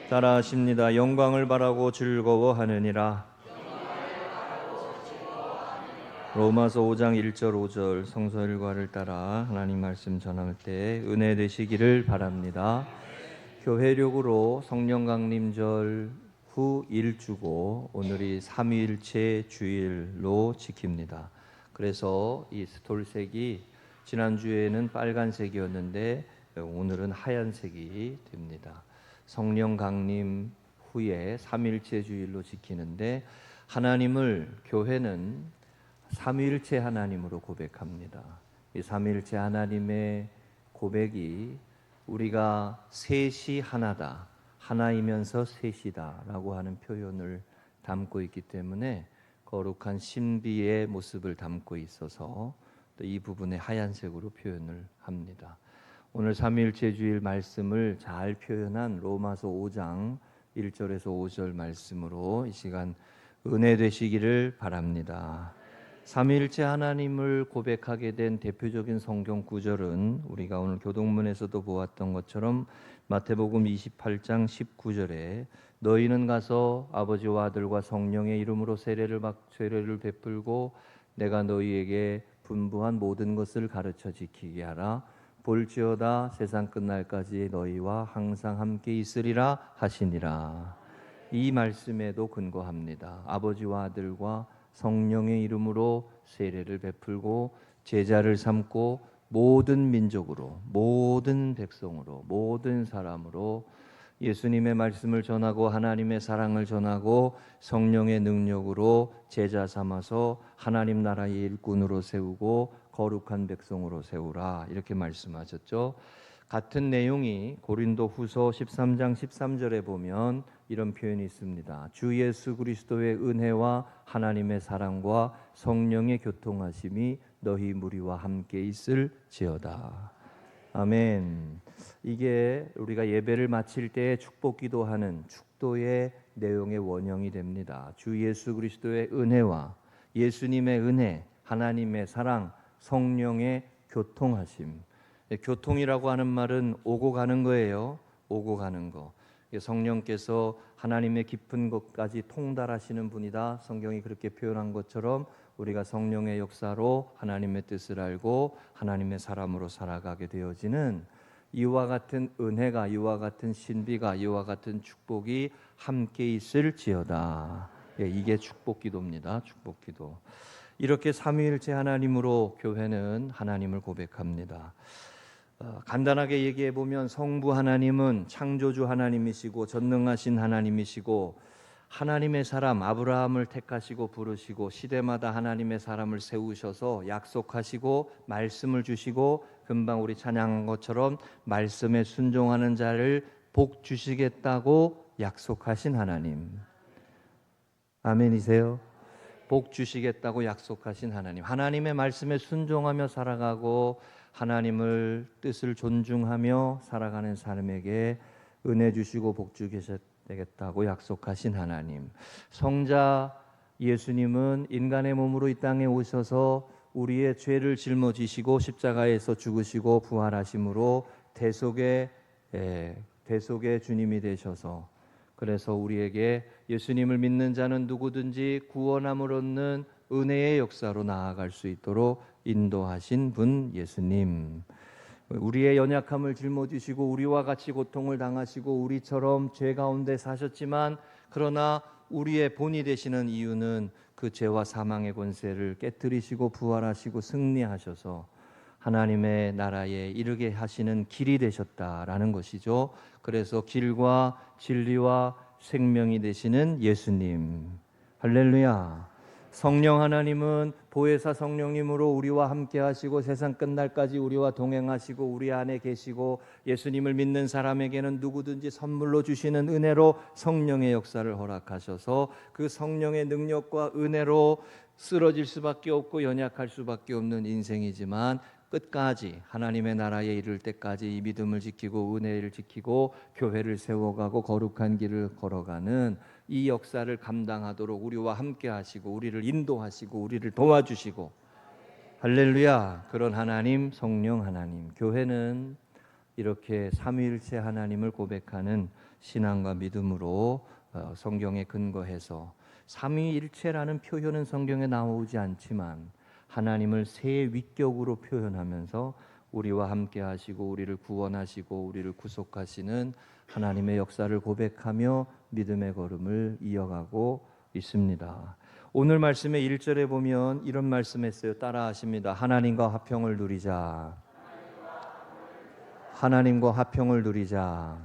따라하십니다. 영광을 바라고 즐거워하느니라. 로마서 5장 1절 5절 성서 일과를 따라 하나님 말씀 전할 때 은혜 되시기를 바랍니다. 교회력으로 성령 강림절 후 일주고 오늘이 삼위일체 주일로 지킵니다. 그래서 이 스톨색이 지난주에는 빨간색이었는데 오늘은 하얀색이 됩니다. 성령 강림 후에 삼위일체 주일로 지키는데 하나님을 교회는 삼위일체 하나님으로 고백합니다. 이 삼위일체 하나님의 고백이 우리가 셋이 하나다, 하나이면서 셋이다 라고 하는 표현을 담고 있기 때문에 거룩한 신비의 모습을 담고 있어서 또 이 부분에 하얀색으로 표현을 합니다. 오늘 삼위일체 주일 말씀을 잘 표현한 로마서 5장 1절에서 5절 말씀으로 이 시간 은혜 되시기를 바랍니다. 삼위일체 하나님을 고백하게 된 대표적인 성경 구절은 우리가 오늘 교동문에서도 보았던 것처럼 마태복음 28장 19절에 너희는 가서 아버지와 아들과 성령의 이름으로 세례를 베풀고 내가 너희에게 분부한 모든 것을 가르쳐 지키게 하라. 볼지어다 세상 끝날까지 너희와 항상 함께 있으리라 하시니라. 이 말씀에도 근거합니다. 아버지와 아들과 성령의 이름으로 세례를 베풀고 제자를 삼고 모든 민족으로, 모든 백성으로, 모든 사람으로 예수님의 말씀을 전하고 하나님의 사랑을 전하고 성령의 능력으로 제자 삼아서 하나님 나라의 일꾼으로 세우고 거룩한 백성으로 세우라 이렇게 말씀하셨죠. 같은 내용이 고린도후서 13장 13절에 보면 이런 표현이 있습니다. 주 예수 그리스도의 은혜와 하나님의 사랑과 성령의 교통하심이 너희 무리와 함께 있을지어다. 아멘. 이게 우리가 예배를 마칠 때 축복 기도하는 축도의 내용의 원형이 됩니다. 주 예수 그리스도의 은혜와 예수님의 은혜, 하나님의 사랑, 성령의 교통하심. 교통이라고 하는 말은 오고 가는 거예요. 오고 가는 거. 성령께서 하나님의 깊은 것까지 통달하시는 분이다. 성경이 그렇게 표현한 것처럼 우리가 성령의 역사로 하나님의 뜻을 알고 하나님의 사람으로 살아가게 되어지는 이와 같은 은혜가, 이와 같은 신비가, 이와 같은 축복이 함께 있을지어다. 이게 축복 기도입니다. 축복 기도. 이렇게 삼위일체 하나님으로 교회는 하나님을 고백합니다. 간단하게 얘기해 보면 성부 하나님은 창조주 하나님이시고 전능하신 하나님이시고 하나님의 사람 아브라함을 택하시고 부르시고 시대마다 하나님의 사람을 세우셔서 약속하시고 말씀을 주시고 금방 우리 찬양한 것처럼 말씀에 순종하는 자를 복 주시겠다고 약속하신 하나님. 아멘이세요? 복 주시겠다고 약속하신 하나님. 하나님의 말씀에 순종하며 살아가고 하나님을 뜻을 존중하며 살아가는 사람에게 은혜 주시고 복 주시겠다고 약속하신 하나님. 성자 예수님은 인간의 몸으로 이 땅에 오셔서 우리의 죄를 짊어지시고 십자가에서 죽으시고 부활하심으로 대속의 주님이 되셔서 그래서 우리에게 예수님을 믿는 자는 누구든지 구원함을 얻는 은혜의 역사로 나아갈 수 있도록 인도하신 분 예수님. 우리의 연약함을 짊어지시고 우리와 같이 고통을 당하시고 우리처럼 죄 가운데 사셨지만 그러나 우리의 본이 되시는 이유는 그 죄와 사망의 권세를 깨뜨리시고 부활하시고 승리하셔서 하나님의 나라에 이르게 하시는 길이 되셨다라는 것이죠. 그래서 길과 진리와 생명이 되시는 예수님. 할렐루야. 성령 하나님은 보혜사 성령님으로 우리와 함께 하시고 세상 끝날까지 우리와 동행하시고 우리 안에 계시고 예수님을 믿는 사람에게는 누구든지 선물로 주시는 은혜로 성령의 역사를 허락하셔서 그 성령의 능력과 은혜로 쓰러질 수밖에 없고 연약할 수밖에 없는 인생이지만 끝까지 하나님의 나라에 이를 때까지 이 믿음을 지키고 은혜를 지키고 교회를 세워가고 거룩한 길을 걸어가는 이 역사를 감당하도록 우리와 함께 하시고 우리를 인도하시고 우리를 도와주시고 할렐루야. 그런 하나님, 성령 하나님. 교회는 이렇게 삼위일체 하나님을 고백하는 신앙과 믿음으로 성경에 근거해서 삼위일체라는 표현은 성경에 나오지 않지만 하나님을 세 위격으로 표현하면서 우리와 함께 하시고 우리를 구원하시고 우리를 구속하시는 하나님의 역사를 고백하며 믿음의 걸음을 이어가고 있습니다. 오늘 말씀의 1절에 보면 이런 말씀했어요. 따라 하십니다. 하나님과 화평을 누리자. 하나님과 화평을 누리자.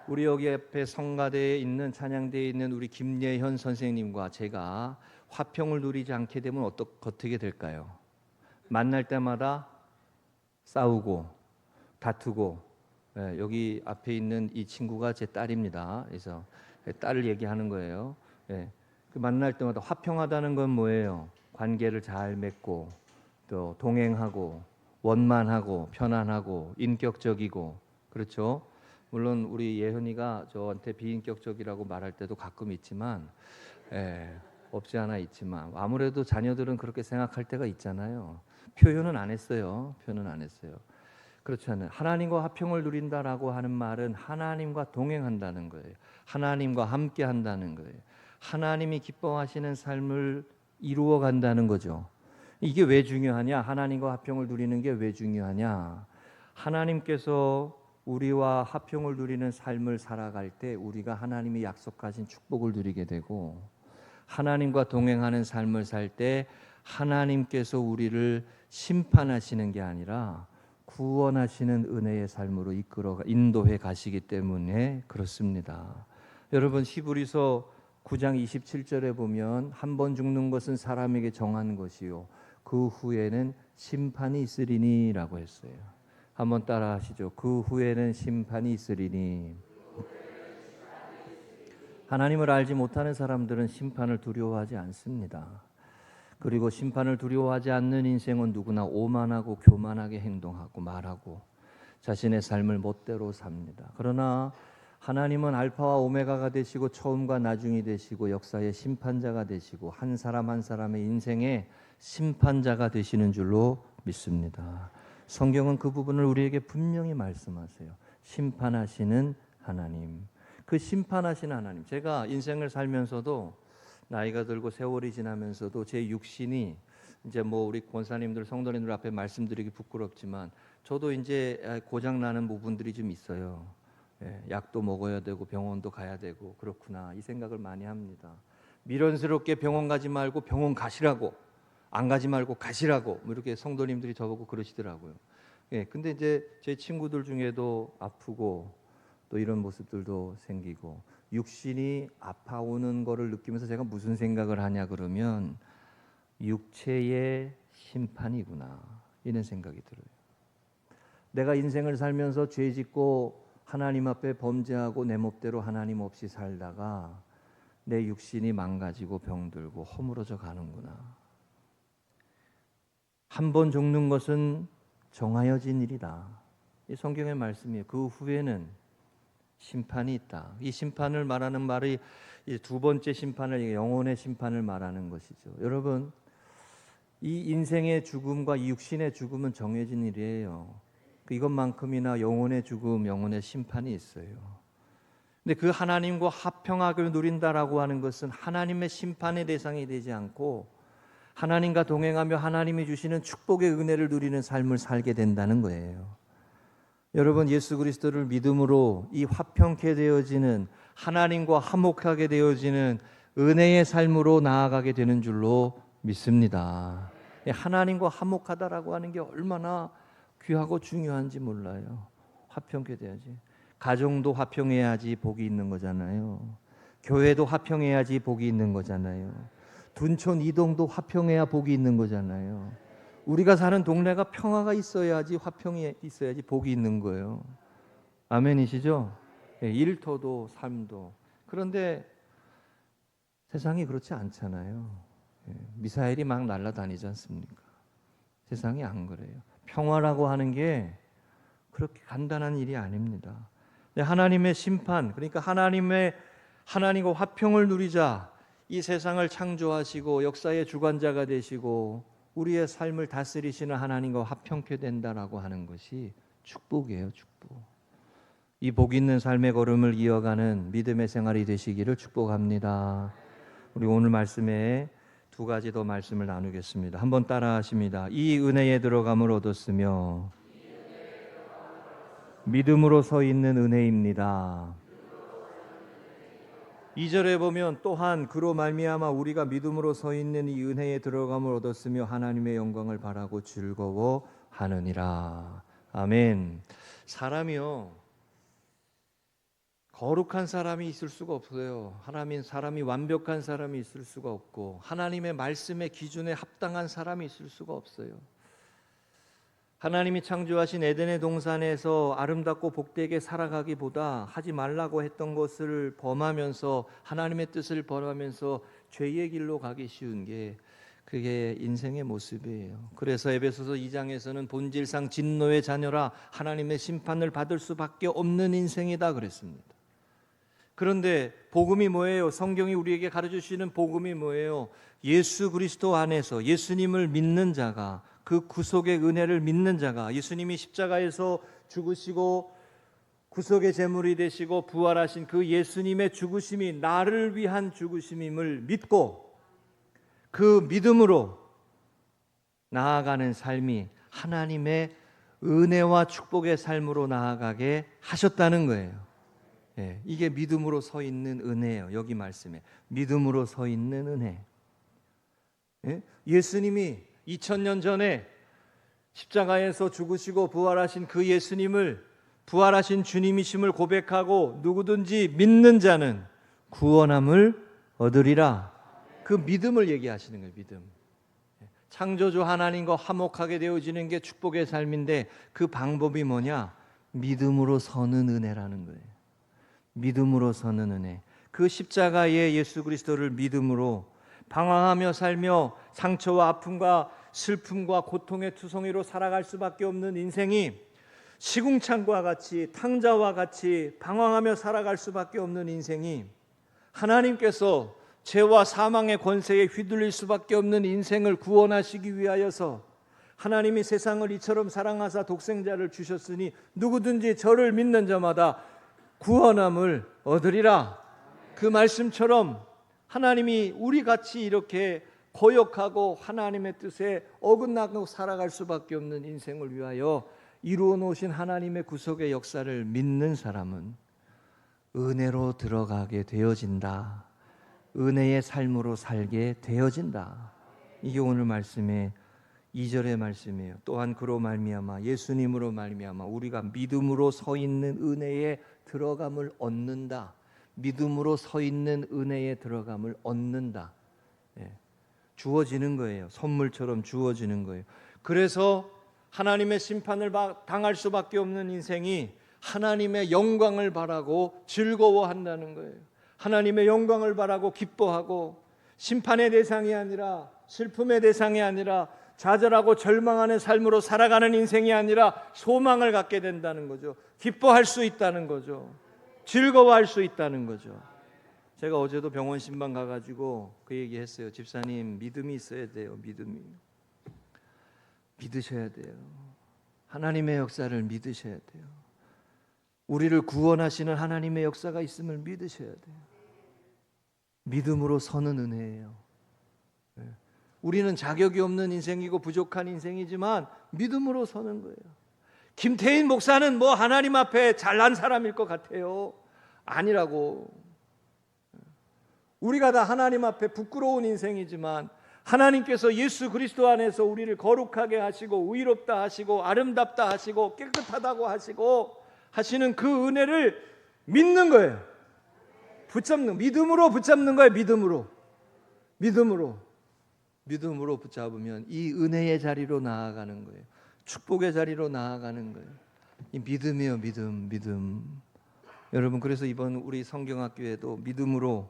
우리 여기 앞에 성가대에 있는 찬양대에 있는 우리 김예현 선생님과 제가 화평을 누리지 않게 되면 어떻게 될까요? 만날 때마다 싸우고 다투고, 여기 앞에 있는 이 친구가 제 딸입니다. 그래서 딸을 얘기하는 거예요. 그 만날 때마다 화평하다는 건 뭐예요? 관계를 잘 맺고 또 동행하고 원만하고 편안하고 인격적이고, 그렇죠? 물론 우리 예현이가 저한테 비인격적이라고 말할 때도 가끔 있지만, 없지 않아 있지만 아무래도 자녀들은 그렇게 생각할 때가 있잖아요. 표현은 안 했어요. 표현은 안 했어요. 그렇지 않아요. 하나님과 화평을 누린다라고 하는 말은 하나님과 동행한다는 거예요. 하나님과 함께 한다는 거예요. 하나님이 기뻐하시는 삶을 이루어 간다는 거죠. 이게 왜 중요하냐? 하나님과 화평을 누리는 게 왜 중요하냐? 하나님께서 우리와 화평을 누리는 삶을 살아갈 때 우리가 하나님이 약속하신 축복을 누리게 되고, 하나님과 동행하는 삶을 살 때 하나님께서 우리를 심판하시는 게 아니라 구원하시는 은혜의 삶으로 인도해 가시기 때문에 그렇습니다. 여러분, 히브리서 9장 27절에 보면 한 번 죽는 것은 사람에게 정한 것이요 그 후에는 심판이 있으리니 라고 했어요. 한번 따라 하시죠. 그 후에는 심판이 있으리니. 하나님을 알지 못하는 사람들은 심판을 두려워하지 않습니다. 그리고 심판을 두려워하지 않는 인생은 누구나 오만하고 교만하게 행동하고 말하고 자신의 삶을 멋대로 삽니다. 그러나 하나님은 알파와 오메가가 되시고 처음과 나중이 되시고 역사의 심판자가 되시고 한 사람 한 사람의 인생의 심판자가 되시는 줄로 믿습니다. 성경은 그 부분을 우리에게 분명히 말씀하세요. 심판하시는 하나님. 그 심판하시는 하나님. 제가 인생을 살면서도 나이가 들고 세월이 지나면서도 제 육신이 이제 우리 권사님들 성도님들 앞에 말씀드리기 부끄럽지만 저도 이제 고장 나는 부분들이 좀 있어요. 약도 먹어야 되고 병원도 가야 되고 그렇구나 이 생각을 많이 합니다. 미련스럽게 병원 가지 말고 병원 가시라고, 안 가지 말고 가시라고 이렇게 성도님들이 저보고 그러시더라고요. 근데 이제 제 친구들 중에도 아프고 또 이런 모습들도 생기고 육신이 아파오는 거를 느끼면서 제가 무슨 생각을 하냐 그러면 육체의 심판이구나 이런 생각이 들어요. 내가 인생을 살면서 죄 짓고 하나님 앞에 범죄하고 내 멋대로 하나님 없이 살다가 내 육신이 망가지고 병들고 허물어져 가는구나. 한 번 죽는 것은 정하여진 일이다. 이 성경의 말씀이에요. 그 후에는 심판이 있다. 이 심판을 말하는 말이 이 두 번째 심판을, 영혼의 심판을 말하는 것이죠. 여러분, 이 인생의 죽음과 이 육신의 죽음은 정해진 일이에요. 이것만큼이나 영혼의 죽음, 영혼의 심판이 있어요. 근데 그 하나님과 화평하게 누린다라고 하는 것은 하나님의 심판의 대상이 되지 않고 하나님과 동행하며 하나님이 주시는 축복의 은혜를 누리는 삶을 살게 된다는 거예요. 여러분, 예수 그리스도를 믿음으로 이 화평케 되어지는 하나님과 화목하게 되어지는 은혜의 삶으로 나아가게 되는 줄로 믿습니다. 하나님과 화목하다라고 하는 게 얼마나 귀하고 중요한지 몰라요. 화평케 돼야지. 가정도 화평해야지 복이 있는 거잖아요. 교회도 화평해야지 복이 있는 거잖아요. 둔촌 이동도 화평해야 복이 있는 거잖아요. 우리가 사는 동네가 평화가 있어야지, 화평이 있어야지 복이 있는 거예요. 아멘이시죠? 일터도 삶도. 그런데 세상이 그렇지 않잖아요. 미사일이 막 날아다니지 않습니까? 세상이 안 그래요. 평화라고 하는 게 그렇게 간단한 일이 아닙니다. 하나님의 심판, 그러니까 하나님과 화평을 누리자. 이 세상을 창조하시고 역사의 주관자가 되시고 우리의 삶을 다스리시는 하나님과 화평케 된다라고 하는 것이 축복이에요, 축복. 이 복 있는 삶의 걸음을 이어가는 믿음의 생활이 되시기를 축복합니다. 우리 오늘 말씀에 두 가지 더 말씀을 나누겠습니다. 한번 따라 하십니다. 이 은혜에 들어감을 얻었으며 믿음으로 서 있는 은혜입니다. 2절에 보면 또한 그로 말미암아 우리가 믿음으로 서 있는 이 은혜에 들어감을 얻었으며 하나님의 영광을 바라고 즐거워하느니라. 아멘. 사람이요, 거룩한 사람이 있을 수가 없어요. 사람이 완벽한 사람이 있을 수가 없고 하나님의 말씀의 기준에 합당한 사람이 있을 수가 없어요. 하나님이 창조하신 에덴의 동산에서 아름답고 복되게 살아가기보다 하지 말라고 했던 것을 범하면서 하나님의 뜻을 범하면서 죄의 길로 가기 쉬운 게 그게 인생의 모습이에요. 그래서 에베소서 2장에서는 본질상 진노의 자녀라 하나님의 심판을 받을 수밖에 없는 인생이다 그랬습니다. 그런데 복음이 뭐예요? 성경이 우리에게 가르쳐주시는 복음이 뭐예요? 예수 그리스도 안에서 예수님을 믿는 자가, 그 구속의 은혜를 믿는 자가, 예수님이 십자가에서 죽으시고 구속의 제물이 되시고 부활하신 그 예수님의 죽으심이 나를 위한 죽으심임을 믿고 그 믿음으로 나아가는 삶이 하나님의 은혜와 축복의 삶으로 나아가게 하셨다는 거예요. 이게 믿음으로 서 있는 은혜예요. 여기 말씀에 믿음으로 서 있는 은혜. 예수님이 2000년 전에 십자가에서 죽으시고 부활하신 그 예수님을, 부활하신 주님이심을 고백하고 누구든지 믿는 자는 구원함을 얻으리라. 그 믿음을 얘기하시는 거예요. 믿음. 창조주 하나님과 화목하게 되어지는 게 축복의 삶인데 그 방법이 뭐냐? 믿음으로 서는 은혜라는 거예요. 믿음으로 서는 은혜. 그 십자가의 예수 그리스도를 믿음으로 방황하며 살며 상처와 아픔과 슬픔과 고통의 투성이로 살아갈 수밖에 없는 인생이 시궁창과 같이 탕자와 같이 방황하며 살아갈 수밖에 없는 인생이 하나님께서 죄와 사망의 권세에 휘둘릴 수밖에 없는 인생을 구원하시기 위하여서 하나님이 세상을 이처럼 사랑하사 독생자를 주셨으니 누구든지 저를 믿는 자마다 구원함을 얻으리라. 그 말씀처럼 하나님이 우리같이 이렇게 거역하고 하나님의 뜻에 어긋나고 살아갈 수밖에 없는 인생을 위하여 이루어 놓으신 하나님의 구속의 역사를 믿는 사람은 은혜로 들어가게 되어진다. 은혜의 삶으로 살게 되어진다. 이게 오늘 말씀의 2절의 말씀이에요. 또한 그로 말미암아 예수님으로 말미암아 우리가 믿음으로 서 있는 은혜에 들어감을 얻는다. 믿음으로 서 있는 은혜에 들어감을 얻는다. 주어지는 거예요. 선물처럼 주어지는 거예요. 그래서 하나님의 심판을 당할 수밖에 없는 인생이 하나님의 영광을 바라고 즐거워한다는 거예요. 하나님의 영광을 바라고 기뻐하고 심판의 대상이 아니라 슬픔의 대상이 아니라 좌절하고 절망하는 삶으로 살아가는 인생이 아니라 소망을 갖게 된다는 거죠. 기뻐할 수 있다는 거죠. 즐거워할 수 있다는 거죠. 제가 어제도 병원 신방 가가지고 그 얘기했어요. 집사님, 믿음이 있어야 돼요. 믿음이. 믿으셔야 돼요. 하나님의 역사를 믿으셔야 돼요. 우리를 구원하시는 하나님의 역사가 있음을 믿으셔야 돼요. 믿음으로 서는 은혜예요. 우리는 자격이 없는 인생이고 부족한 인생이지만 믿음으로 서는 거예요. 김태인 목사는 뭐 하나님 앞에 잘난 사람일 것 같아요. 아니라고. 우리가 다 하나님 앞에 부끄러운 인생이지만 하나님께서 예수 그리스도 안에서 우리를 거룩하게 하시고 의롭다 하시고 아름답다 하시고 깨끗하다고 하시는 그 은혜를 믿는 거예요. 믿음으로 붙잡는 거예요. 믿음으로 붙잡으면 이 은혜의 자리로 나아가는 거예요. 축복의 자리로 나아가는 거예요. 이 믿음이에요. 믿음. 여러분, 그래서 이번 우리 성경학교에도 믿음으로,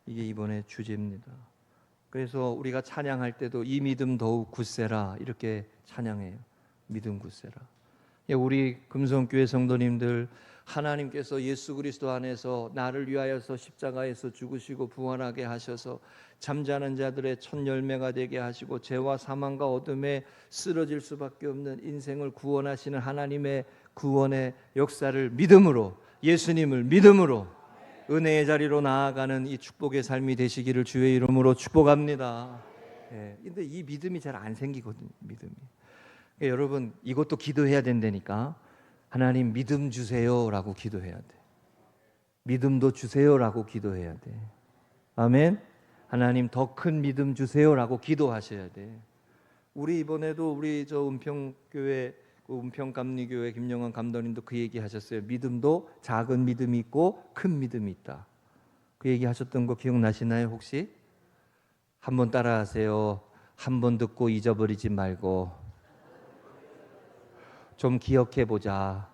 이게 이번에 주제입니다. 그래서 우리가 찬양할 때도 이 믿음 더욱 굳세라 이렇게 찬양해요. 믿음 굳세라. 우리 금성교회 성도님들, 하나님께서 예수 그리스도 안에서 나를 위하여서 십자가에서 죽으시고 부활하게 하셔서 잠자는 자들의 첫 열매가 되게 하시고 죄와 사망과 어둠에 쓰러질 수밖에 없는 인생을 구원하시는 하나님의 구원의 역사를 믿음으로 예수님을 믿음으로 은혜의 자리로 나아가는 이 축복의 삶이 되시기를 주의 이름으로 축복합니다. 예, 근데 이 믿음이 잘 안 생기거든요. 믿음이. 그러니까 여러분 이것도 기도해야 된다니까. 하나님 믿음 주세요라고 기도해야 돼. 믿음도 주세요라고 기도해야 돼. 아멘. 하나님 더 큰 믿음 주세요라고 기도하셔야 돼. 우리 이번에도 우리 저 은평교회 은평감리교회 김영환 감독님도 그 얘기 하셨어요. 믿음도 작은 믿음이 있고 큰 믿음이 있다. 그 얘기 하셨던 거 기억나시나요 혹시? 한번 따라하세요. 한 번 듣고 잊어버리지 말고 좀 기억해 보자.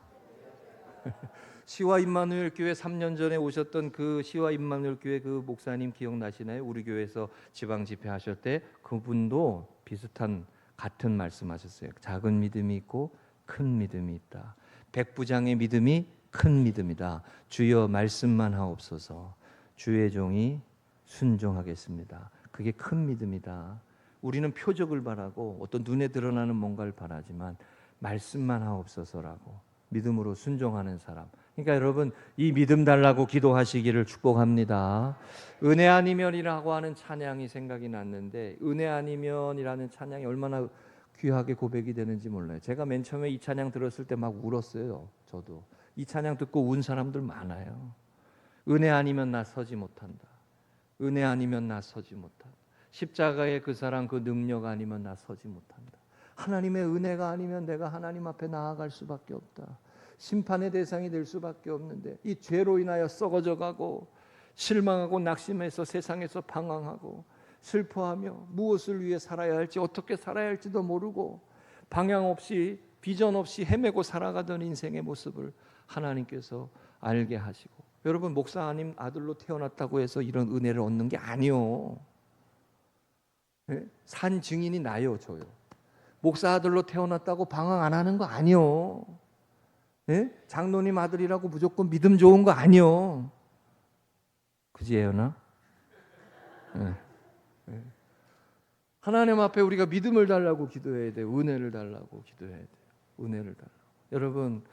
시와 임마누엘 교회 3년 전에 오셨던 그 시와 임마누엘 교회 그 목사님 기억나시나요? 우리 교회에서 지방 집회 하실 때 그분도 비슷한 같은 말씀하셨어요. 작은 믿음이 있고 큰 믿음이 있다. 백부장의 믿음이 큰 믿음이다. 주여 말씀만 하옵소서. 주의 종이 순종하겠습니다. 그게 큰 믿음이다. 우리는 표적을 바라고 어떤 눈에 드러나는 뭔가를 바라지만 말씀만 하옵소서라고 믿음으로 순종하는 사람. 그러니까 여러분 이 믿음 달라고 기도하시기를 축복합니다. 은혜 아니면이라고 하는 찬양이 생각이 났는데 은혜 아니면이라는 찬양이 얼마나 귀하게 고백이 되는지 몰라요. 제가 맨 처음에 이 찬양 들었을 때 막 울었어요. 저도 이 찬양 듣고 운 사람들 많아요. 은혜 아니면 나 서지 못한다. 은혜 아니면 나 서지 못한다. 십자가의 그 사랑 그 능력 아니면 나 서지 못한다. 하나님의 은혜가 아니면 내가 하나님 앞에 나아갈 수밖에 없다. 심판의 대상이 될 수밖에 없는데 이 죄로 인하여 썩어져 가고 실망하고 낙심해서 세상에서 방황하고 슬퍼하며 무엇을 위해 살아야 할지 어떻게 살아야 할지도 모르고 방향 없이 비전 없이 헤매고 살아가던 인생의 모습을 하나님께서 알게 하시고 여러분 목사 아님 아들로 태어났다고 해서 이런 은혜를 얻는 게 아니요. 산 증인이 나요 저요. 목사 아들로 태어났다고 방황 안 하는 거 아니요. 예? 장로님 아들이라고 무조건 믿음 좋은 거 아니요. 그지 예언아? 예. 예. 하나님 앞에 우리가 믿음을 달라고 기도해야 돼요. 은혜를 달라고 기도해야 돼요. 은혜를 달라고. 여러분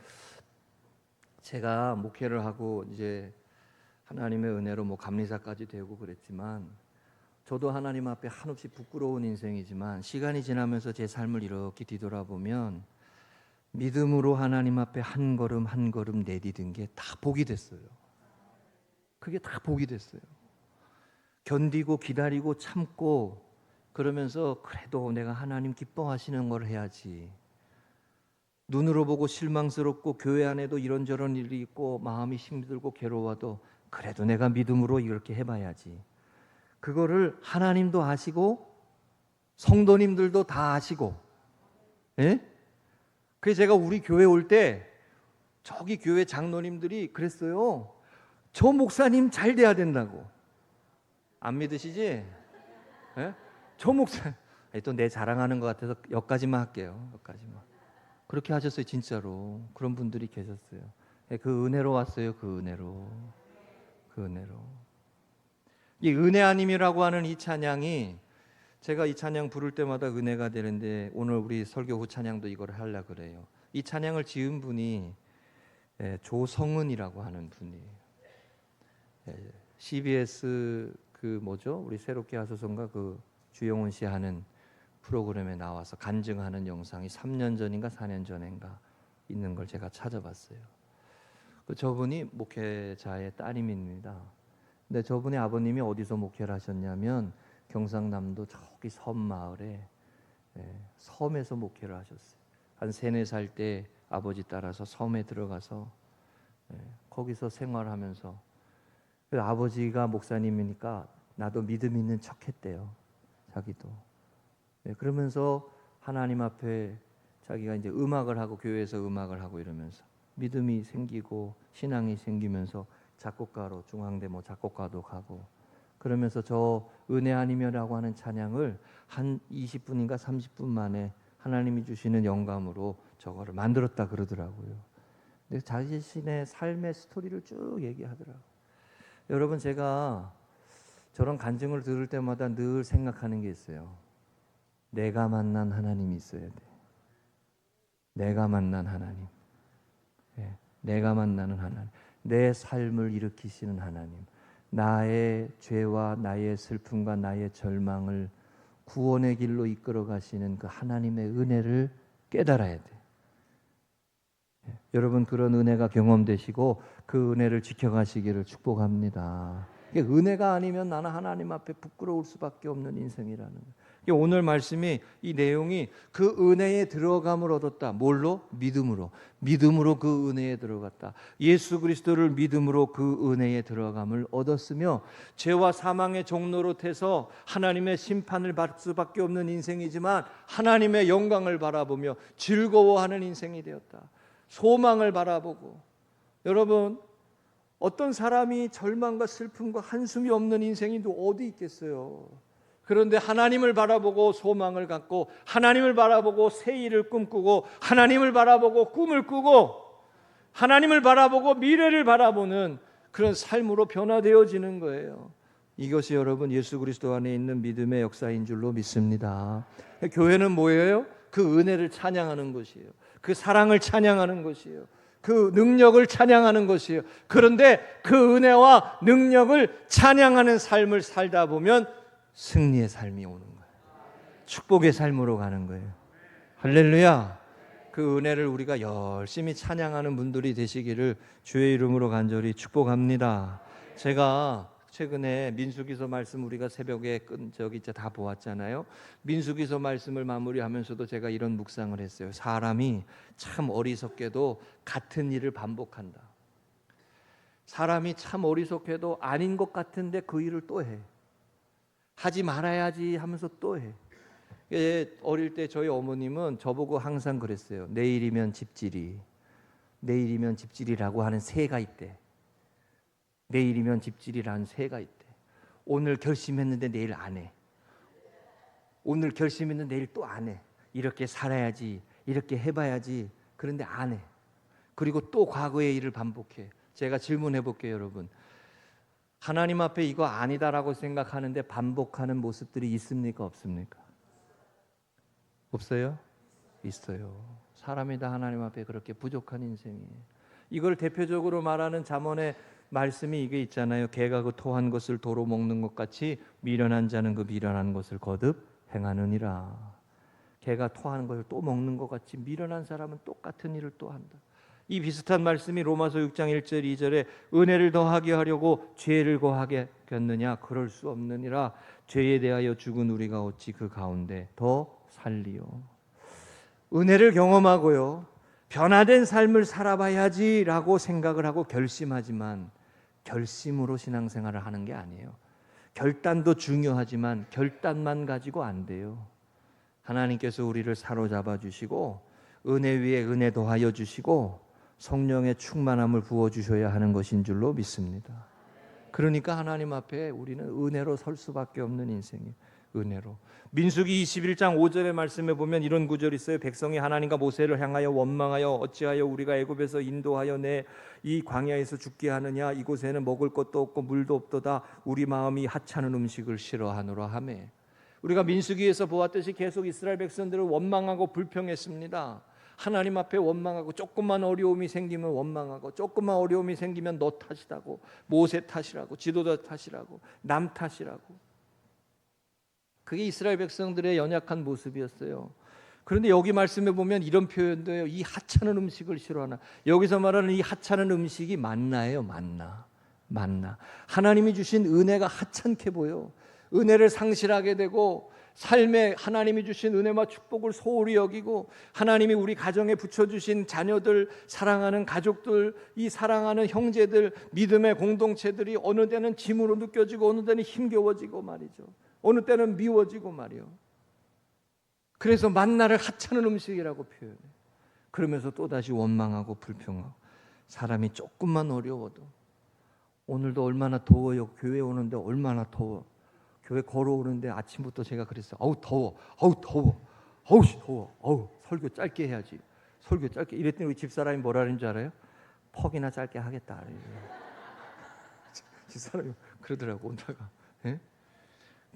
제가 목회를 하고 이제 하나님의 은혜로 뭐 감리사까지 되고 그랬지만 저도 하나님 앞에 한없이 부끄러운 인생이지만 시간이 지나면서 제 삶을 이렇게 뒤돌아보면 믿음으로 하나님 앞에 한 걸음 한 걸음 내디딘 게 다 복이 됐어요. 그게 다 복이 됐어요. 견디고 기다리고 참고 그러면서 그래도 내가 하나님 기뻐하시는 걸 해야지. 눈으로 보고 실망스럽고 교회 안에도 이런저런 일이 있고 마음이 힘들고 괴로워도 그래도 내가 믿음으로 이렇게 해봐야지. 그거를 하나님도 아시고 성도님들도 다 아시고 예? 그래서 제가 우리 교회 올 때 저기 교회 장로님들이 그랬어요. 저 목사님 잘 돼야 된다고. 안 믿으시지? 예? 저 목사 또 내 자랑하는 것 같아서 여기까지만 할게요. 여기까지만. 그렇게 하셨어요. 진짜로. 그런 분들이 계셨어요. 예, 그 은혜로 왔어요. 그 은혜로. 그 은혜로. 이 은혜 아님이라고 하는 이 찬양이 제가 이 찬양 부를 때마다 은혜가 되는데 오늘 우리 설교 후 찬양도 이걸 하려고 그래요. 이 찬양을 지은 분이 조성은이라고 하는 분이에요. CBS 그 뭐죠? 우리 새롭게 하소서인가 그 주영훈 씨 하는 프로그램에 나와서 간증하는 영상이 3년 전인가 4년 전인가 있는 걸 제가 찾아봤어요. 저분이 목회자의 따님입니다. 근데 저분의 아버님이 어디서 목회를 하셨냐면 경상남도 저기 섬 마을에 섬에서 목회를 하셨어요. 한 3, 4살 때 아버지 따라서 섬에 들어가서 거기서 생활하면서 아버지가 목사님이니까 나도 믿음 있는 척했대요. 자기도. 그러면서 하나님 앞에 자기가 이제 음악을 하고 교회에서 음악을 하고 이러면서 믿음이 생기고 신앙이 생기면서 작곡가로 중앙대 뭐 작곡가도 가고 그러면서 저 은혜 아니면이라고 하는 찬양을 한 20분인가 30분 만에 하나님이 주시는 영감으로 저거를 만들었다 그러더라고요. 근데 자신의 삶의 스토리를 쭉 얘기하더라고요. 여러분 제가 저런 간증을 들을 때마다 늘 생각하는 게 있어요. 내가 만난 하나님이 있어야 돼. 내가 만난 하나님. 내가 만나는 하나님. 내 삶을 일으키시는 하나님, 나의 죄와 나의 슬픔과 나의 절망을 구원의 길로 이끌어 가시는 그 하나님의 은혜를 깨달아야 돼. 여러분 그런 은혜가 경험되시고 그 은혜를 지켜가시기를 축복합니다. 은혜가 아니면 나는 하나님 앞에 부끄러울 수밖에 없는 인생이라는 거예요. 오늘 말씀이 이 내용이 그 은혜에 들어감을 얻었다. 뭘로? 믿음으로. 믿음으로 그 은혜에 들어갔다. 예수 그리스도를 믿음으로 그 은혜에 들어감을 얻었으며 죄와 사망의 종로로 태서 하나님의 심판을 받을 수밖에 없는 인생이지만 하나님의 영광을 바라보며 즐거워하는 인생이 되었다. 소망을 바라보고. 여러분 어떤 사람이 절망과 슬픔과 한숨이 없는 인생이 또 어디 있겠어요? 그런데 하나님을 바라보고 소망을 갖고 하나님을 바라보고 새 일을 꿈꾸고 하나님을 바라보고 꿈을 꾸고 하나님을 바라보고 미래를 바라보는 그런 삶으로 변화되어지는 거예요. 이것이 여러분 예수 그리스도 안에 있는 믿음의 역사인 줄로 믿습니다. 교회는 뭐예요? 그 은혜를 찬양하는 것이에요. 그 사랑을 찬양하는 것이에요. 그 능력을 찬양하는 것이에요. 그런데 그 은혜와 능력을 찬양하는 삶을 살다 보면 승리의 삶이 오는 거예요. 축복의 삶으로 가는 거예요. 할렐루야. 그 은혜를 우리가 열심히 찬양하는 분들이 되시기를 주의 이름으로 간절히 축복합니다. 제가 최근에 민수기서 말씀 우리가 새벽에 다 보았잖아요. 민수기서 말씀을 마무리하면서도 제가 이런 묵상을 했어요. 사람이 참 어리석게도 같은 일을 반복한다. 사람이 참 어리석게도 아닌 것 같은데 그 일을 또 해. 하지 말아야지 하면서 또 해. 어릴 때 저희 어머님은 저보고 항상 그랬어요. 내일이면 집질이, 내일이면 집질이라고 하는 새가 있대. 내일이면 집질이라는 새가 있대. 오늘 결심했는데 내일 안 해. 오늘 결심했는데 내일 또 안 해. 이렇게 살아야지, 이렇게 해봐야지. 그런데 안 해. 그리고 또 과거의 일을 반복해. 제가 질문해 볼게요, 여러분. 하나님 앞에 이거 아니다라고 생각하는데 반복하는 모습들이 있습니까, 없습니까? 없어요? 있어요. 사람이 다 하나님 앞에 그렇게 부족한 인생이에요. 이걸 대표적으로 말하는 잠언의 말씀이 이게 있잖아요. 개가 그 토한 것을 도로 먹는 것 같이 미련한 자는 그 미련한 것을 거듭 행하느니라. 개가 토하는 것을 또 먹는 것 같이 미련한 사람은 똑같은 일을 또 한다. 이 비슷한 말씀이 로마서 6장 1절 2절에 은혜를 더하게 하려고 죄를 거하게 하겠느냐? 그럴 수 없느니라. 죄에 대하여 죽은 우리가 어찌 그 가운데 더 살리요. 은혜를 경험하고요, 변화된 삶을 살아봐야지라고 생각을 하고 결심하지만 결심으로 신앙생활을 하는 게 아니에요. 결단도 중요하지만 결단만 가지고 안 돼요. 하나님께서 우리를 사로잡아 주시고 은혜 위에 은혜 더하여 주시고 성령의 충만함을 부어 주셔야 하는 것인 줄로 믿습니다. 그러니까 하나님 앞에 우리는 은혜로 설 수밖에 없는 인생이에요. 은혜로. 민수기 21장 5절의 말씀에 보면 이런 구절이 있어요. 백성이 하나님과 모세를 향하여 원망하여 어찌하여 우리가 애굽에서 인도하여 내 이 광야에서 죽게 하느냐? 이곳에는 먹을 것도 없고 물도 없도다. 우리 마음이 하찮은 음식을 싫어하노라 하며. 우리가 민수기에서 보았듯이 계속 이스라엘 백성들을 원망하고 불평했습니다. 하나님 앞에 원망하고 조금만 어려움이 생기면 원망하고 조금만 어려움이 생기면 너 탓이라고, 모세 탓이라고, 지도자 탓이라고, 남 탓이라고. 그게 이스라엘 백성들의 연약한 모습이었어요. 그런데 여기 말씀에 보면 이런 표현도 해요. 이 하찮은 음식을 싫어하나. 여기서 말하는 이 하찮은 음식이 만나예요. 만나. 하나님이 주신 은혜가 하찮게 보여. 은혜를 상실하게 되고 삶에 하나님이 주신 은혜와 축복을 소홀히 여기고 하나님이 우리 가정에 붙여주신 자녀들, 사랑하는 가족들, 이 사랑하는 형제들, 믿음의 공동체들이 어느 때는 짐으로 느껴지고 어느 때는 힘겨워지고 말이죠. 어느 때는 미워지고 말이요. 그래서 만나를 하찮은 음식이라고 표현해요. 그러면서 또다시 원망하고 불평하고. 사람이 조금만 어려워도, 오늘도 얼마나 더워요. 교회 오는데 얼마나 더워. 교회 걸어오는데 아침부터 제가 그랬어요. 어우 더워. 설교 짧게 해야지. 설교 짧게. 이랬더니 우리 집사람이 뭐라 그러는 줄 알아요? 퍽이나 짧게 하겠다. 집사람이 그러더라고 온다가. 예?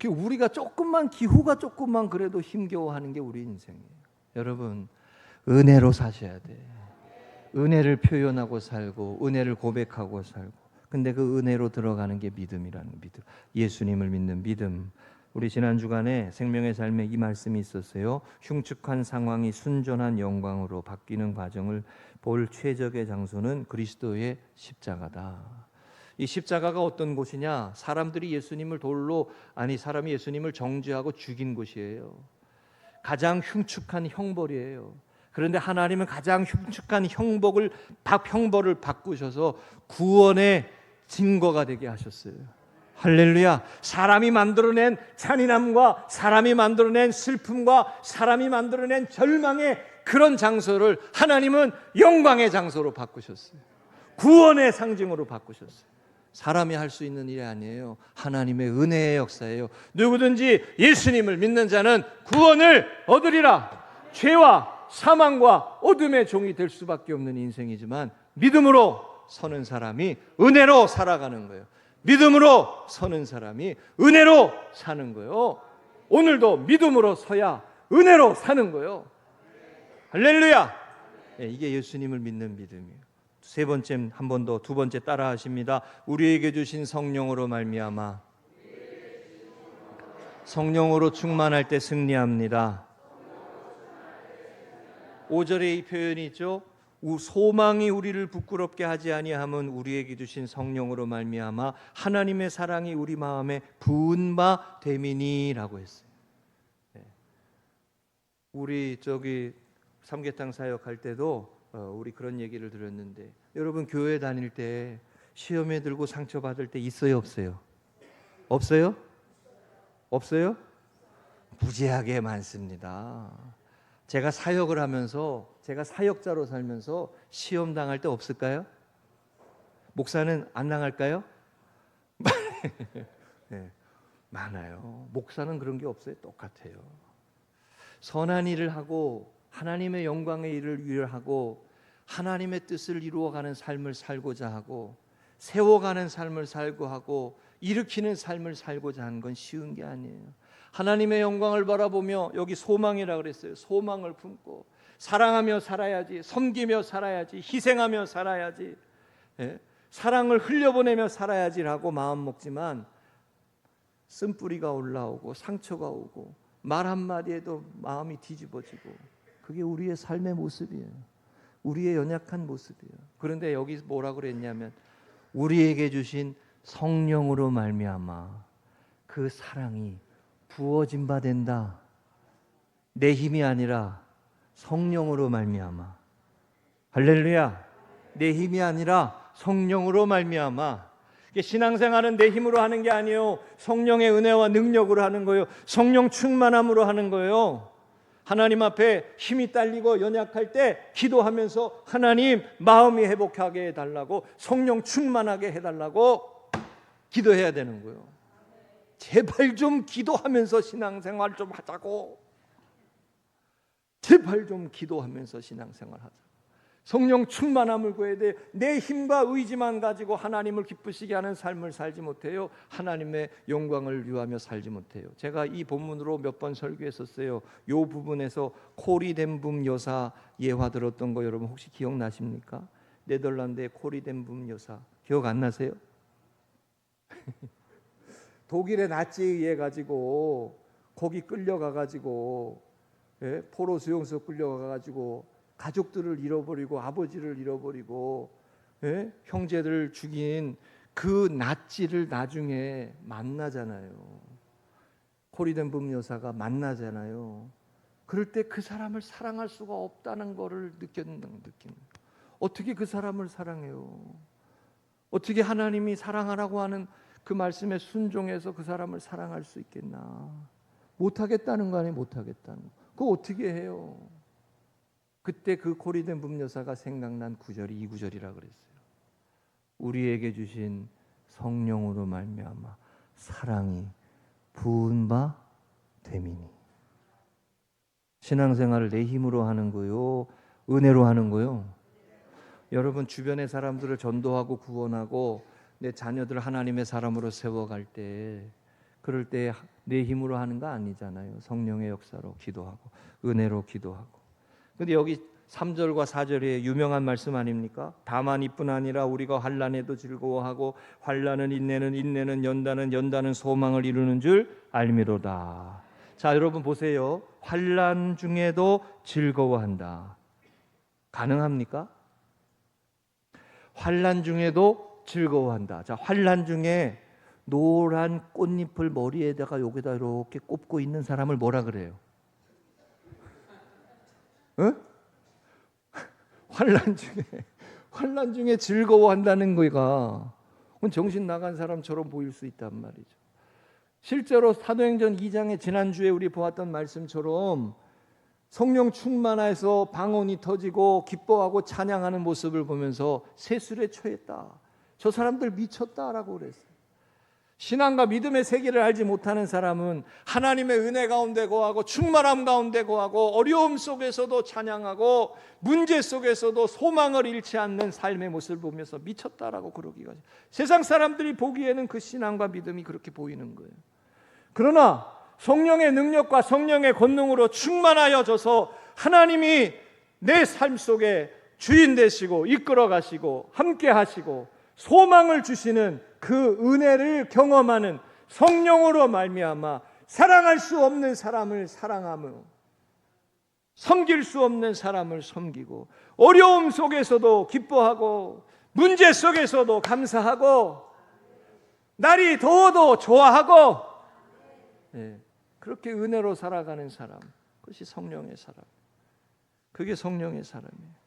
우리가 조금만, 기후가 조금만 그래도 힘겨워하는 게 우리 인생이에요. 여러분 은혜로 사셔야 돼. 은혜를 표현하고 살고 은혜를 고백하고 살고, 근데 그 은혜로 들어가는 게 믿음이라는 믿음, 예수님을 믿는 믿음. 우리 지난 주간에 생명의 삶에 이 말씀이 있었어요. 흉측한 상황이 순전한 영광으로 바뀌는 과정을 볼 최적의 장소는 그리스도의 십자가다. 이 십자가가 어떤 곳이냐? 사람들이 예수님을 사람이 예수님을 정죄하고 죽인 곳이에요. 가장 흉측한 형벌이에요. 그런데 하나님은 가장 흉측한 형벌을 바꾸셔서 구원의 증거가 되게 하셨어요. 할렐루야. 사람이 만들어낸 잔인함과 사람이 만들어낸 슬픔과 사람이 만들어낸 절망의 그런 장소를 하나님은 영광의 장소로 바꾸셨어요. 구원의 상징으로 바꾸셨어요. 사람이 할 수 있는 일이 아니에요. 하나님의 은혜의 역사예요. 누구든지 예수님을 믿는 자는 구원을 얻으리라. 죄와 사망과 어둠의 종이 될 수밖에 없는 인생이지만 믿음으로 서는 사람이 은혜로 살아가는 거예요. 믿음으로 서는 사람이 은혜로 사는 거예요. 오늘도 믿음으로 서야 은혜로 사는 거예요. 할렐루야. 이게 예수님을 믿는 믿음이에요. 세 번째, 한 번 더, 두 번째 따라 하십니다. 우리에게 주신 성령으로 말미암아 성령으로 충만할 때 승리합니다. 5절에 이 표현이 있죠. 소망이 우리를 부끄럽게 하지 아니함은 우리에게 주신 성령으로 말미암아 하나님의 사랑이 우리 마음에 부은 바 됨이니라고 했어요. 우리 삼계탕 사역할 때도 우리 그런 얘기를 들었는데, 여러분 교회 다닐 때 시험에 들고 상처 받을 때 있어요, 없어요? 없어요? 없어요? 무지하게 많습니다. 제가 사역을 하면서, 제가 사역자로 살면서 시험 당할 때 없을까요? 목사는 안 당할까요? 네, 많아요. 목사는 그런 게 없어요. 똑같아요. 선한 일을 하고 하나님의 영광의 일을 하고 하나님의 뜻을 이루어가는 삶을 살고자 하고 세워가는 삶을 살고 하고 일으키는 삶을 살고자 하는 건 쉬운 게 아니에요. 하나님의 영광을 바라보며, 여기 소망이라 그랬어요. 소망을 품고 사랑하며 살아야지, 섬기며 살아야지, 희생하며 살아야지, 사랑을 흘려보내며 살아야지라고 마음 먹지만 쓴뿌리가 올라오고 상처가 오고 말 한마디에도 마음이 뒤집어지고, 그게 우리의 삶의 모습이에요. 우리의 연약한 모습이에요. 그런데 여기 뭐라고 그랬냐면 우리에게 주신 성령으로 말미암아 그 사랑이 부어진 바 된다. 내 힘이 아니라 성령으로 말미암아. 할렐루야. 내 힘이 아니라 성령으로 말미암아. 신앙생활은 내 힘으로 하는 게 아니에요. 성령의 은혜와 능력으로 하는 거예요. 성령 충만함으로 하는 거예요. 하나님 앞에 힘이 딸리고 연약할 때 기도하면서 하나님 마음이 회복하게 해달라고, 성령 충만하게 해달라고 기도해야 되는 거예요. 제발 좀 기도하면서 신앙생활 좀 하자고. 제발 좀 기도하면서 신앙생활 하자. 성령 충만함을 구해야 돼. 내 힘과 의지만 가지고 하나님을 기쁘시게 하는 삶을 살지 못해요. 하나님의 영광을 위하며 살지 못해요. 제가 이 본문으로 몇 번 설교했었어요. 이 부분에서 코리덴붐 여사 예화 들었던 거 여러분 혹시 기억나십니까? 네덜란드의 코리덴붐 여사 기억 안 나세요? 독일의 나치에 의해 가지고 거기 끌려가 가지고 포로 수용소 끌려가 가지고 가족들을 잃어버리고 아버지를 잃어버리고 형제들을 죽인 그 나치를 나중에 만나잖아요. 코리덴붐 여사가 만나잖아요. 그럴 때 그 사람을 사랑할 수가 없다는 것을 느끼는. 어떻게 그 사람을 사랑해요? 어떻게 하나님이 사랑하라고 하는 그 말씀에 순종해서 그 사람을 사랑할 수 있겠나? 못하겠다는 거 아니에요? 못하겠다는 거. 그거 어떻게 해요? 그때 그 코리덴붐 여사가 생각난 구절이 이 구절이라 그랬어요. 우리에게 주신 성령으로 말미암아 사랑이 부은 바 됨이니. 신앙생활을 내 힘으로 하는 거요, 은혜로 하는 거요? 여러분 주변의 사람들을 전도하고 구원하고 내 자녀들을 하나님의 사람으로 세워갈 때, 그럴 때 내 힘으로 하는 거 아니잖아요. 성령의 역사로 기도하고 은혜로 기도하고. 근데 여기 3절과 4절의 유명한 말씀 아닙니까? 다만 이뿐 아니라 우리가 환난에도 즐거워하고 환난은 인내는, 인내는 연단은, 연단은 소망을 이루는 줄 알미로다. 자, 여러분 보세요. 환난 중에도 즐거워한다. 가능합니까? 환난 중에도 즐거워한다. 자, 환난 중에 노란 꽃잎을 머리에다가 여기다 이렇게 꼽고 있는 사람을 뭐라 그래요? 응? 환난 중에 즐거워한다는 거가 정신 나간 사람처럼 보일 수 있단 말이죠. 실제로 사도행전 2장에 지난주에 우리 보았던 말씀처럼 성령 충만해서 방언이 터지고 기뻐하고 찬양하는 모습을 보면서 세술에 처했다. 저 사람들 미쳤다라고 그랬어요. 신앙과 믿음의 세계를 알지 못하는 사람은 하나님의 은혜 가운데 거하고 충만함 가운데 거하고 어려움 속에서도 찬양하고 문제 속에서도 소망을 잃지 않는 삶의 모습을 보면서 미쳤다라고 그러기가, 세상 사람들이 보기에는 그 신앙과 믿음이 그렇게 보이는 거예요. 그러나 성령의 능력과 성령의 권능으로 충만하여져서 하나님이 내 삶 속에 주인 되시고 이끌어 가시고 함께 하시고 소망을 주시는 그 은혜를 경험하는 성령으로 말미암아 사랑할 수 없는 사람을 사랑하며 섬길 수 없는 사람을 섬기고 어려움 속에서도 기뻐하고 문제 속에서도 감사하고 날이 더워도 좋아하고, 그렇게 은혜로 살아가는 사람, 그것이 성령의 사람, 그게 성령의 사람이에요.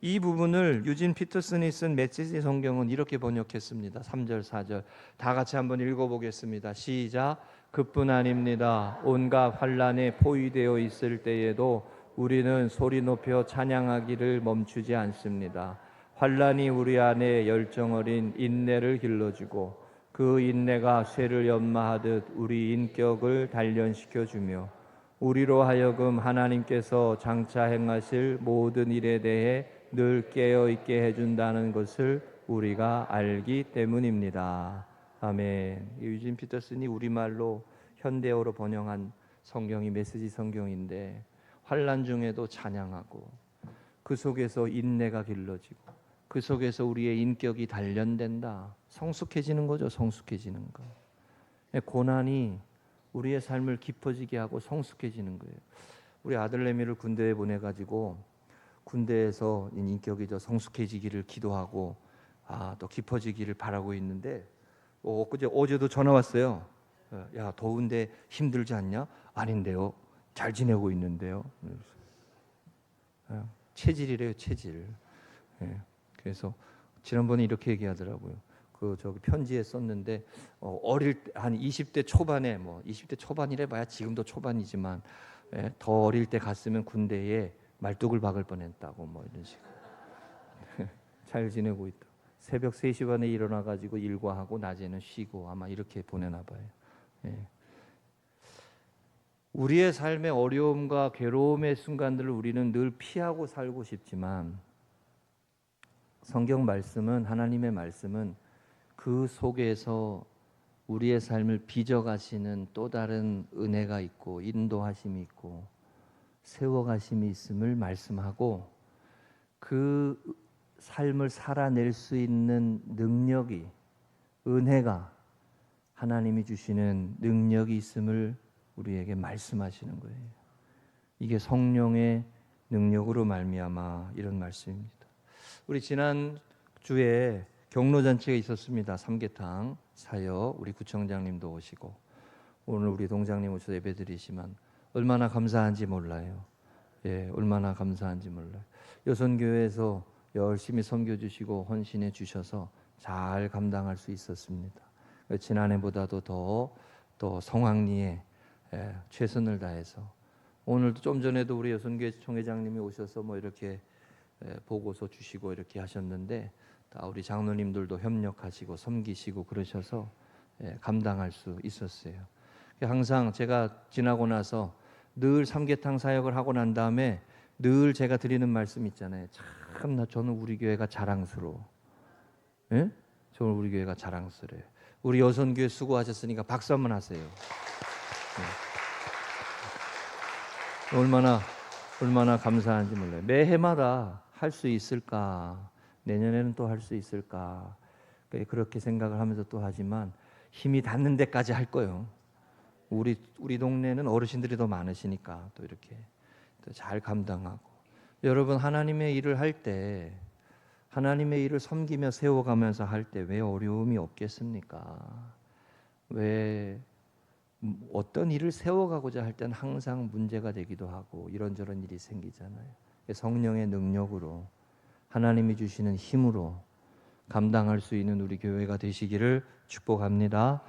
이 부분을 유진 피터슨이 쓴 메시지 성경은 이렇게 번역했습니다. 3절 4절 다 같이 한번 읽어보겠습니다. 시작. 그뿐 아닙니다. 온갖 환난에 포위되어 있을 때에도 우리는 소리 높여 찬양하기를 멈추지 않습니다. 환난이 우리 안에 열정 어린 인내를 길러주고 그 인내가 쇠를 연마하듯 우리 인격을 단련시켜주며 우리로 하여금 하나님께서 장차 행하실 모든 일에 대해 늘 깨어있게 해준다는 것을 우리가 알기 때문입니다. 아멘. 유진 피터슨이 우리말로 현대어로 번역한 성경이 메시지 성경인데, 환난 중에도 찬양하고 그 속에서 인내가 길러지고 그 속에서 우리의 인격이 단련된다. 성숙해지는 거죠. 성숙해지는 거. 고난이 우리의 삶을 깊어지게 하고 성숙해지는 거예요. 우리 아들 레미를 군대에 보내가지고 군대에서 인격이 더 성숙해지기를 기도하고 또 깊어지기를 바라고 있는데, 어제도 전화 왔어요. 야, 더운데 힘들지 않냐? 아닌데요. 잘 지내고 있는데요. 체질이래요, 체질. 그래서 지난번에 이렇게 얘기하더라고요. 저기 편지에 썼는데 어릴 때 한 20대 초반에 20대 초반이래 봐야 지금도 초반이지만 더 어릴 때 갔으면 군대에 말뚝을 박을 뻔했다고 이런 식으로. 잘 지내고 있다. 새벽 3시 반에 일어나 가지고 일과하고 낮에는 쉬고 아마 이렇게 보내나 봐요. 우리의 삶의 어려움과 괴로움의 순간들을 우리는 늘 피하고 살고 싶지만 성경 말씀은, 하나님의 말씀은 그 속에서 우리의 삶을 빚어가시는 또 다른 은혜가 있고 인도하심이 있고 세워가심이 있음을 말씀하고, 그 삶을 살아낼 수 있는 능력이, 은혜가, 하나님이 주시는 능력이 있음을 우리에게 말씀하시는 거예요. 이게 성령의 능력으로 말미암아 이런 말씀입니다. 우리 지난 주에 경로잔치가 있었습니다. 삼계탕 사역, 우리 구청장님도 오시고 오늘 우리 동장님 오셔서 예배드리지만 얼마나 감사한지 몰라요. 얼마나 감사한지 몰라요. 여선교회에서 열심히 섬겨주시고 헌신해 주셔서 잘 감당할 수 있었습니다. 지난해보다도 더 성황리에 최선을 다해서, 오늘도 좀 전에도 우리 여선교회 총회장님이 오셔서 이렇게 보고서 주시고 이렇게 하셨는데, 다 우리 장로님들도 협력하시고 섬기시고 그러셔서 감당할 수 있었어요. 항상 제가 지나고 나서 늘 삼계탕 사역을 하고 난 다음에 늘 제가 드리는 말씀 있잖아요. 참나 저는 우리 교회가 자랑스러워. 저는 우리 교회가 자랑스러워요. 우리 여선교회 수고하셨으니까 박수 한번 하세요. 얼마나 감사한지 몰라요. 매해마다 할 수 있을까? 내년에는 또 할 수 있을까? 그렇게 생각을 하면서 또 하지만 힘이 닿는 데까지 할 거예요. 우리 동네는 어르신들이 더 많으시니까 또 이렇게 또 잘 감당하고. 여러분, 하나님의 일을 할 때, 하나님의 일을 섬기며 세워가면서 할 때 왜 어려움이 없겠습니까? 왜 어떤 일을 세워가고자 할 때는 항상 문제가 되기도 하고 이런저런 일이 생기잖아요. 성령의 능력으로, 하나님이 주시는 힘으로 감당할 수 있는 우리 교회가 되시기를 축복합니다.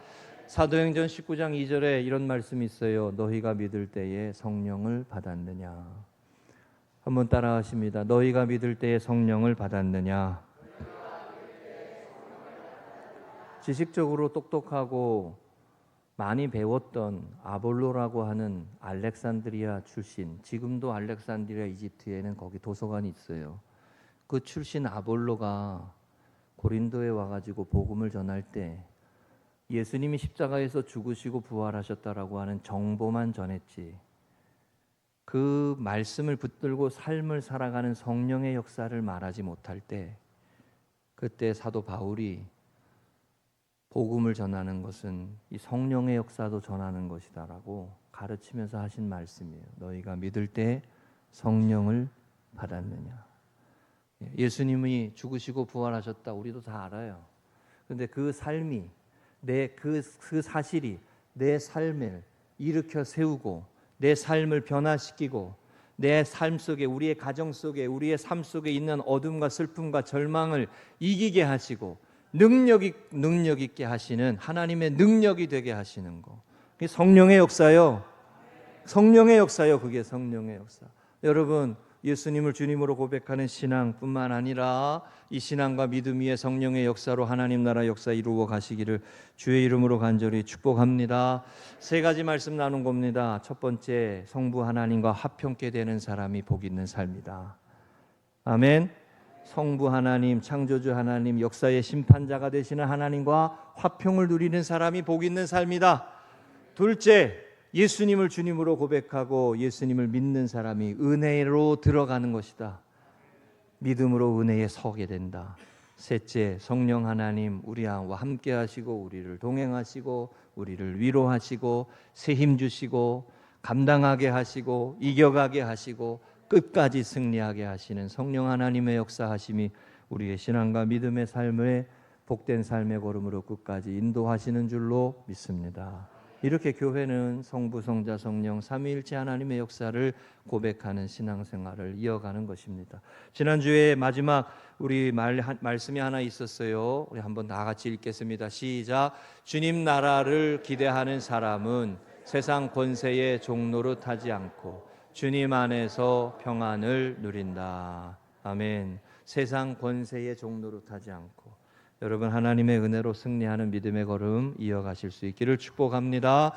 사도행전 19장 2절에 이런 말씀이 있어요. 너희가 믿을 때에 성령을 받았느냐. 한번 따라 하십니다. 너희가 믿을 때에 성령을 받았느냐. 지식적으로 똑똑하고 많이 배웠던 아볼로라고 하는 알렉산드리아 출신, 지금도 알렉산드리아 이집트에는 거기 도서관이 있어요. 그 출신 아볼로가 고린도에 와가지고 복음을 전할 때 예수님이 십자가에서 죽으시고 부활하셨다라고 하는 정보만 전했지, 그 말씀을 붙들고 삶을 살아가는 성령의 역사를 말하지 못할 때, 그때 사도 바울이 복음을 전하는 것은 이 성령의 역사도 전하는 것이다라고 가르치면서 하신 말씀이에요. 너희가 믿을 때 성령을 받았느냐. 예수님이 죽으시고 부활하셨다 우리도 다 알아요. 그런데 그 삶이 그 사실이 내 삶을 일으켜 세우고 내 삶을 변화시키고 내 삶 속에, 우리의 가정 속에, 우리의 삶 속에 있는 어둠과 슬픔과 절망을 이기게 하시고 능력 있게 하시는 하나님의 능력이 되게 하시는 거. 그게 성령의 역사요. 성령의 역사요. 그게 성령의 역사. 여러분, 예수님을 주님으로 고백하는 신앙뿐만 아니라 이 신앙과 믿음 위에 성령의 역사로 하나님 나라 역사 이루어 가시기를 주의 이름으로 간절히 축복합니다. 세 가지 말씀 나눈 겁니다. 첫 번째, 성부 하나님과 화평케 되는 사람이 복 있는 삶이다. 아멘. 성부 하나님, 창조주 하나님, 역사의 심판자가 되시는 하나님과 화평을 누리는 사람이 복 있는 삶이다. 둘째, 예수님을 주님으로 고백하고 예수님을 믿는 사람이 은혜로 들어가는 것이다. 믿음으로 은혜에 서게 된다. 셋째, 성령 하나님 우리와 함께 하시고 우리를 동행하시고 우리를 위로하시고 새 힘 주시고 감당하게 하시고 이겨가게 하시고 끝까지 승리하게 하시는 성령 하나님의 역사하심이 우리의 신앙과 믿음의 삶에 복된 삶의 걸음으로 끝까지 인도하시는 줄로 믿습니다. 이렇게 교회는 성부, 성자, 성령 삼위일체 하나님의 역사를 고백하는 신앙생활을 이어가는 것입니다. 지난주에 마지막 우리 말씀이 하나 있었어요. 우리 한번 다 같이 읽겠습니다. 시작. 주님 나라를 기대하는 사람은 세상 권세의 종노릇 하지 않고 주님 안에서 평안을 누린다. 아멘. 세상 권세의 종노릇 하지 않고 여러분, 하나님의 은혜로 승리하는 믿음의 걸음 이어가실 수 있기를 축복합니다.